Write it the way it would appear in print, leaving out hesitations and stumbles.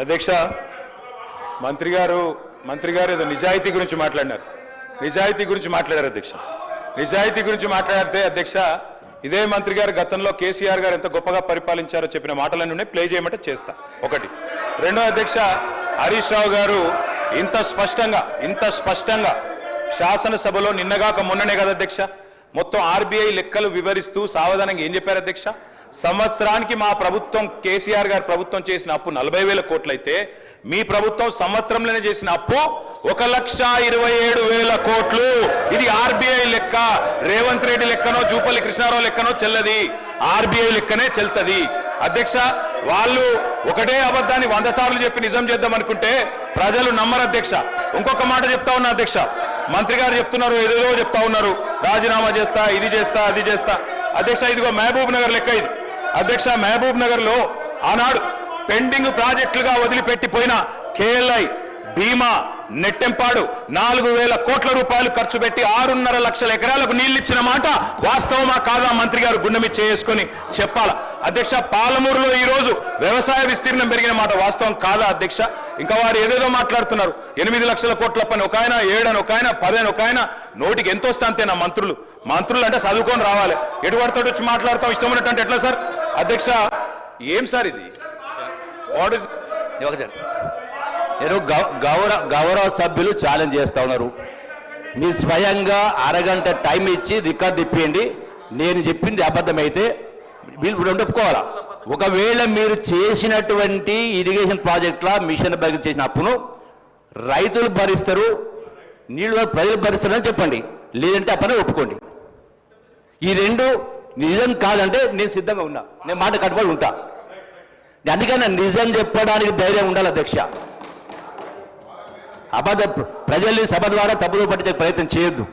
అధ్యక్ష మంత్రి గారు ఏదో నిజాయితీ గురించి మాట్లాడారు. నిజాయితీ గురించి మాట్లాడారు అధ్యక్ష. నిజాయితీ గురించి మాట్లాడితే అధ్యక్ష ఇదే మంత్రి గారు గతంలో కేసీఆర్ గారు ఎంత గొప్పగా పరిపాలించారో చెప్పిన మాటలన్నీ ప్లే చేయమంటే చేస్తా. ఒకటి. రెండో అధ్యక్ష హరీష్ రావు గారు ఇంత స్పష్టంగా శాసనసభలో నిన్నగాక మొన్ననే కదా అధ్యక్ష మొత్తం ఆర్బీఐ లెక్కలు వివరిస్తూ సావధానంగా ఏం చెప్పారు అధ్యక్ష? సంవత్సరానికి మా ప్రభుత్వం కేసీఆర్ గారు ప్రభుత్వం చేసిన అప్పు 40,000 కోట్లయితే మీ ప్రభుత్వం సంవత్సరంలోనే చేసిన అప్పు 1,27,000 కోట్లు. ఇది ఆర్బీఐ లెక్క. రేవంత్ రెడ్డి లెక్కనో జూపల్లి కృష్ణారావు లెక్కనో చెల్లది, ఆర్బీఐ లెక్కనే చెల్తది. అధ్యక్ష వాళ్ళు ఒకటే అబద్ధాన్ని 100 సార్లు చెప్పి నిజం చేద్దాం అనుకుంటే ప్రజలు నమ్మరు అధ్యక్ష. ఇంకొక మాట చెప్తా ఉన్నా అధ్యక్ష, మంత్రి గారు చెప్తున్నారు, ఏదేదో చెప్తా ఉన్నారు, రాజీనామా చేస్తా, ఇది చేస్తా, అది చేస్తా. అధ్యక్ష ఇదిగో మహబూబ్ నగర్ లెక్క ఇది అధ్యక్ష. మహబూబ్ నగర్ లో ఆనాడు పెండింగ్ ప్రాజెక్టులుగా వదిలిపెట్టిపోయిన కేఎల్ఐ, భీమా, నెట్టెంపాడు 4,000 కోట్ల రూపాయలు ఖర్చు పెట్టి 6.5 లక్షల ఎకరాలకు నీళ్లు ఇచ్చిన మాట వాస్తవమా కాదా మంత్రి గారు గుండెమి చేసుకొని చెప్పాలా అధ్యక్ష? పాలమూరులో ఈ రోజు వ్యవసాయ విస్తీర్ణం పెరిగిన మాట వాస్తవం కాదా అధ్యక్ష? ఇంకా వారు ఏదేదో మాట్లాడుతున్నారు. 8 లక్షల కోట్ల పని ఒక ఆయన, 7 అని ఒక ఆయన, 10 అని ఒక ఆయన. నోటికి ఎంత వస్తే అంతేనా మంత్రులు? మంత్రులు అంటే చదువుకొని రావాలి. ఎటువడితో వచ్చి మాట్లాడతాం ఇష్టం ఉన్నట్టు ఎట్లా సార్? అధ్యక్ష ఏం సార్ ఇది? వాట్ ఇస్ నేను గౌరవ సభ్యులు ఛాలెంజ్ చేస్తా ఉన్నారు. మీరు స్వయంగా అరగంట టైం ఇచ్చి రికార్డు ఇప్పియండి. నేను చెప్పింది అబద్ధమైతే వీళ్ళు ఒప్పుకోవాలా? ఒకవేళ మీరు చేసినటువంటి ఇరిగేషన్ ప్రాజెక్టుల మిషన్ బయట చేసిన అప్పును రైతులు భరిస్తారు, నీళ్ళు ప్రజలు భరిస్తారని చెప్పండి. లేదంటే ఆ పని ఒప్పుకోండి. ఈ రెండు నిజం కాదంటే నేను సిద్ధంగా ఉన్నా, నేను మాట కట్టుబడి ఉంటా. అందుకని నిజం చెప్పడానికి ధైర్యం ఉండాలి అధ్యక్ష. ప్రజల్ని సభ ద్వారా తప్పుదో పట్టించే ప్రయత్నం చేయొద్దు.